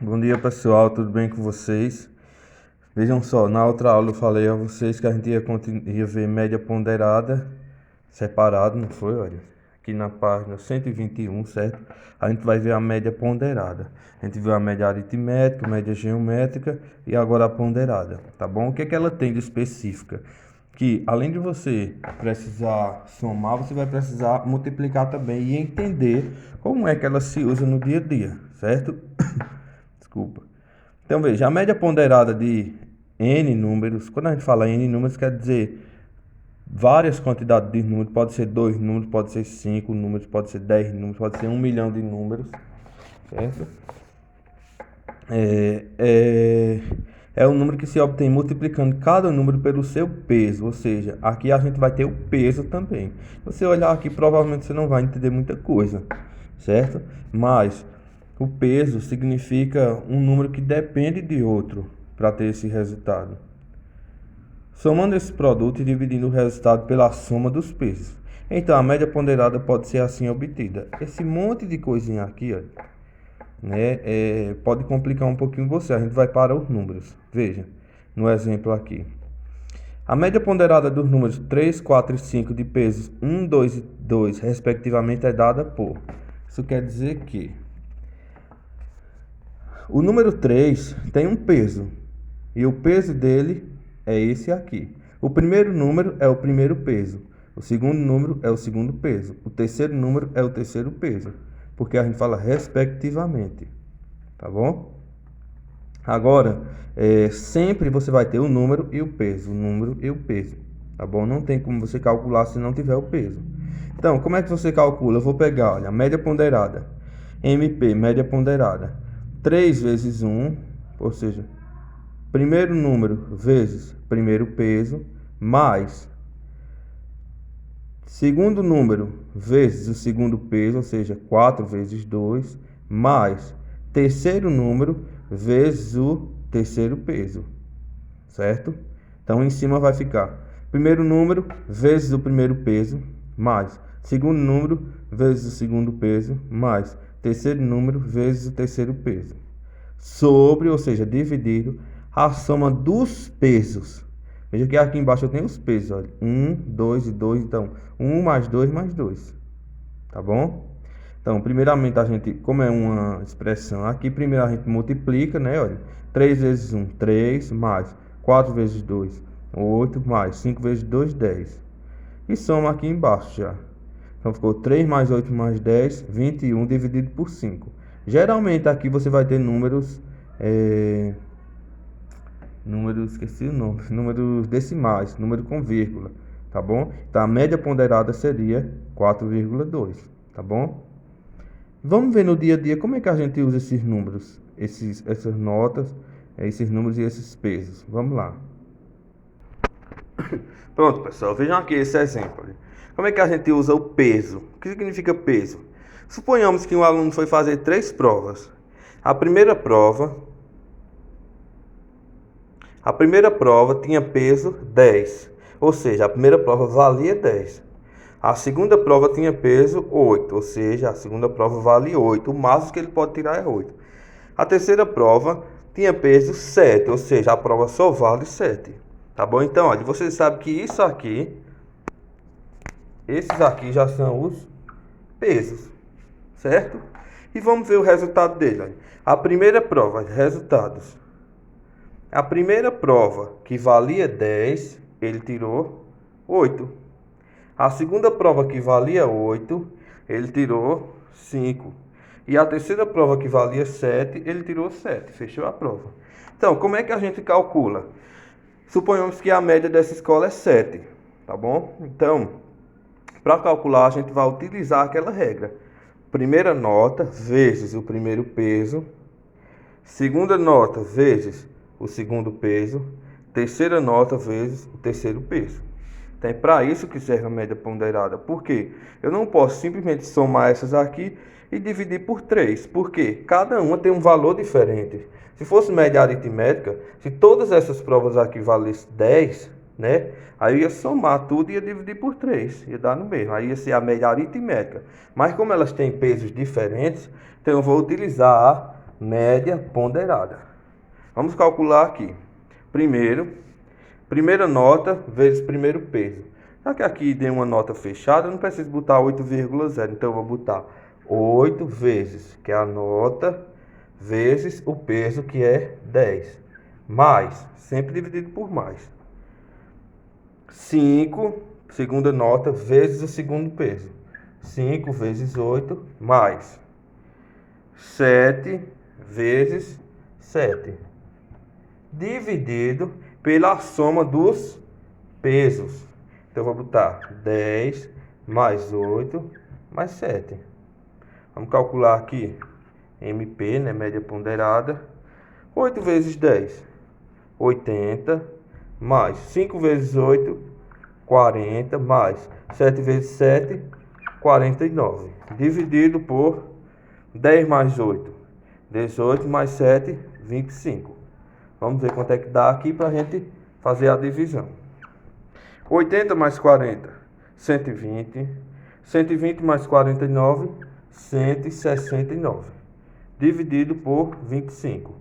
Bom dia pessoal, tudo bem com vocês? Vejam só, na outra aula eu falei a vocês que a gente ia ver média ponderada separado, não foi? Olha, aqui na página 121, certo? A gente vai ver a média ponderada. A gente viu a média aritmética, média geométrica e agora a ponderada, tá bom? O que é que ela tem de específica? Que além de você precisar somar, você vai precisar multiplicar também e entender como é que ela se usa no dia a dia, certo? Desculpa. Então veja, a média ponderada de n números, quando a gente fala n números, quer dizer várias quantidades de números, pode ser 2 números, pode ser 5 números, pode ser 10 números, pode ser 1 milhão de números, certo? É o número que se obtém multiplicando cada número pelo seu peso, ou seja, aqui a gente vai ter o peso também. Se você olhar aqui, provavelmente você não vai entender muita coisa, certo? Mas o peso significa um número que depende de outro para ter esse resultado. Somando esse produto e dividindo o resultado pela soma dos pesos. Então, a média ponderada pode ser assim obtida. Esse monte de coisinha aqui, ó, né, pode complicar um pouquinho você. A gente vai para os números. Veja, no exemplo aqui. A média ponderada dos números 3, 4 e 5 de pesos 1, 2 e 2, respectivamente, é dada por... Isso quer dizer que o número 3 tem um peso, e o peso dele é esse aqui. O primeiro número é o primeiro peso, o segundo número é o segundo peso, o terceiro número é o terceiro peso, porque a gente fala respectivamente, tá bom? Agora, sempre você vai ter o número e o peso, tá bom? Não tem como você calcular se não tiver o peso. Então, como é que você calcula? Eu vou pegar, olha, a média ponderada, MP, média ponderada, 3 vezes 1, ou seja, primeiro número vezes primeiro peso, mais segundo número vezes o segundo peso, ou seja, 4 vezes 2, mais terceiro número vezes o terceiro peso, certo? Então, em cima vai ficar primeiro número vezes o primeiro peso, mais segundo número vezes o segundo peso, mais terceiro número vezes o terceiro peso, sobre, ou seja, dividido, a soma dos pesos. Veja que aqui embaixo eu tenho os pesos, olha, 1, 2 e 2, então 1 mais 2 mais 2, tá bom? Então, primeiramente a gente, como é uma expressão aqui, primeiro a gente multiplica, né, olha, 3 vezes 1, 3, mais 4 vezes 2, 8, mais 5 vezes 2, 10. E soma aqui embaixo já. Então, ficou 3 mais 8 mais 10, 21 dividido por 5. Geralmente aqui você vai ter números, esqueci o nome, números decimais, número com vírgula, tá bom? Então, a média ponderada seria 4,2, tá bom? Vamos ver no dia a dia como é que a gente usa esses números, essas notas, esses números e esses pesos. Vamos lá. Pronto, pessoal, vejam aqui esse exemplo. Como é que a gente usa o peso? O que significa peso? Suponhamos que um aluno foi fazer 3 provas. A primeira prova tinha peso 10, ou seja, a primeira prova valia 10. A segunda prova tinha peso 8, ou seja, a segunda prova vale 8. O máximo que ele pode tirar é 8. A terceira prova tinha peso 7, ou seja, a prova só vale 7. Tá bom? Então, olha, você sabe que isso aqui, esses aqui já são os pesos, certo? E vamos ver o resultado dele. Olha. A primeira prova, resultados. A primeira prova, que valia 10, ele tirou 8. A segunda prova, que valia 8, ele tirou 5. E a terceira prova, que valia 7, ele tirou 7. Fechou a prova. Então, como é que a gente calcula? Suponhamos que a média dessa escola é 7, tá bom? Então, para calcular, a gente vai utilizar aquela regra. Primeira nota vezes o primeiro peso. Segunda nota vezes o segundo peso. Terceira nota vezes o terceiro peso. Então, é para isso que serve a média ponderada. Por quê? Eu não posso simplesmente somar essas aqui e dividir por 3. Porque cada uma tem um valor diferente. Se fosse média aritmética, se todas essas provas aqui valessem 10, né? Aí eu ia somar tudo e ia dividir por 3. Ia dar no mesmo. Aí ia ser a média aritmética. Mas como elas têm pesos diferentes, então eu vou utilizar a média ponderada. Vamos calcular aqui. Primeira nota vezes primeiro peso. Já que aqui deu uma nota fechada, eu não preciso botar 8,0. Então eu vou botar 8 vezes, que é a nota, vezes o peso, que é 10. Mais, sempre dividido por mais. 5, segunda nota, vezes o segundo peso. 5 vezes 8, mais 7 vezes 7. Dividido pela soma dos pesos. Então, eu vou botar 10 mais 8 mais 7. Vamos calcular aqui. MP, né? Média ponderada. 8 vezes 10, 80. Mais 5 vezes 8, 40. Mais 7 vezes 7, 49. Dividido por 10 mais 8, 18 mais 7, 25. Vamos ver quanto é que dá aqui para a gente fazer a divisão. 80 mais 40, 120. 120 mais 49, 169. Dividido por 25.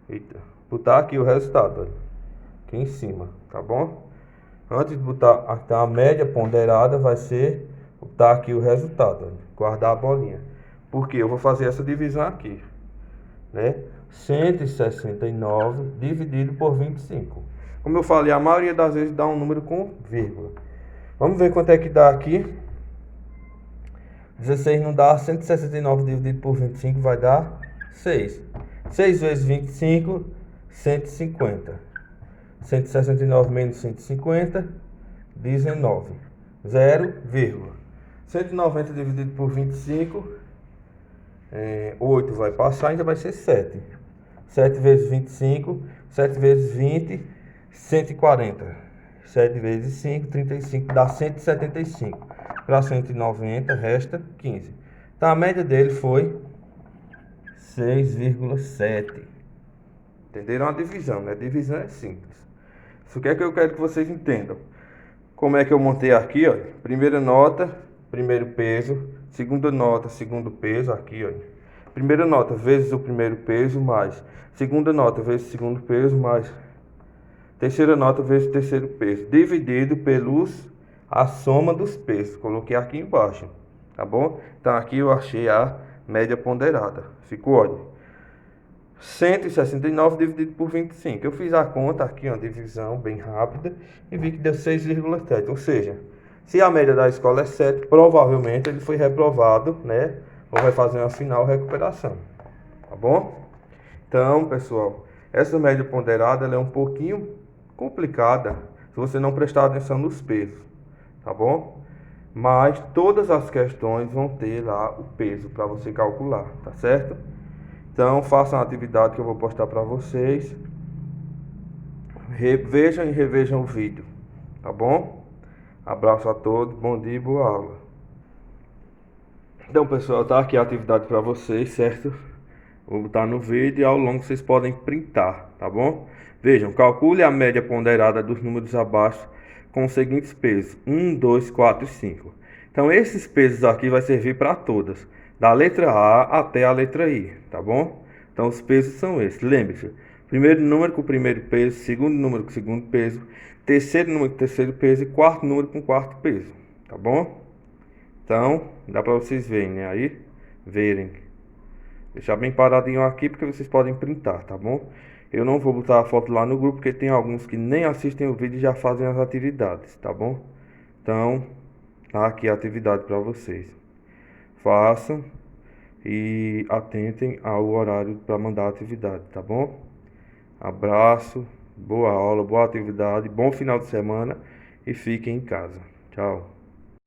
Eita, botar aqui o resultado, olha, aqui em cima, tá bom? Antes de botar a média ponderada, vai ser botar aqui o resultado, olha, guardar a bolinha. Porque eu vou fazer essa divisão aqui, né? 169 dividido por 25. Como eu falei, a maioria das vezes dá um número com vírgula. Vamos ver quanto é que dá aqui. 16 não dá, 169 dividido por 25 vai dar 6. 6 vezes 25, 150. 169 menos 150, 19. 0, 190 dividido por 25, 8 vai passar, ainda vai ser 7. 7 vezes 25, 7 vezes 20, 140. 7 vezes 5, 35, dá 175. Para 190, resta 15. Então, a média dele foi 6,7. Entenderam a divisão, né? A divisão é simples. Isso que é que eu quero que vocês entendam. Como é que eu montei aqui, ó? Primeira nota, primeiro peso. Segunda nota, segundo peso, aqui, ó. Primeira nota vezes o primeiro peso, mais. Segunda nota vezes o segundo peso, mais. Terceira nota vezes o terceiro peso. Dividido pelos a soma dos pesos. Coloquei aqui embaixo, tá bom? Então aqui eu achei a média ponderada. Ficou, olha, 169 dividido por 25. Eu fiz a conta aqui, uma divisão bem rápida, e vi que deu 6,7. Ou seja, se a média da escola é 7, provavelmente ele foi reprovado, né? Ou vai fazer uma final recuperação, tá bom? Então, pessoal, essa média ponderada ela é um pouquinho complicada se você não prestar atenção nos pesos, tá bom? Mas todas as questões vão ter lá o peso para você calcular, tá certo? Então, façam a atividade que eu vou postar para vocês. Vejam e revejam o vídeo, tá bom? Abraço a todos, bom dia e boa aula. Então, pessoal, tá aqui a atividade para vocês, certo? Vou botar no vídeo e ao longo vocês podem printar, tá bom? Vejam, calcule a média ponderada dos números abaixo com os seguintes pesos: 1, 2, 4 e 5. Então, esses pesos aqui vai servir para todas, da letra A até a letra I, tá bom? Então, os pesos são esses. Lembre-se, primeiro número com o primeiro peso, segundo número com o segundo peso, terceiro número com o terceiro peso e quarto número com o quarto peso, tá bom? Então, dá para vocês verem, né? Aí, verem. Deixar bem paradinho aqui porque vocês podem printar, tá bom? Eu não vou botar a foto lá no grupo porque tem alguns que nem assistem o vídeo e já fazem as atividades, tá bom? Então, tá aqui a atividade para vocês. Façam e atentem ao horário para mandar a atividade, tá bom? Abraço, boa aula, boa atividade, bom final de semana e fiquem em casa. Tchau.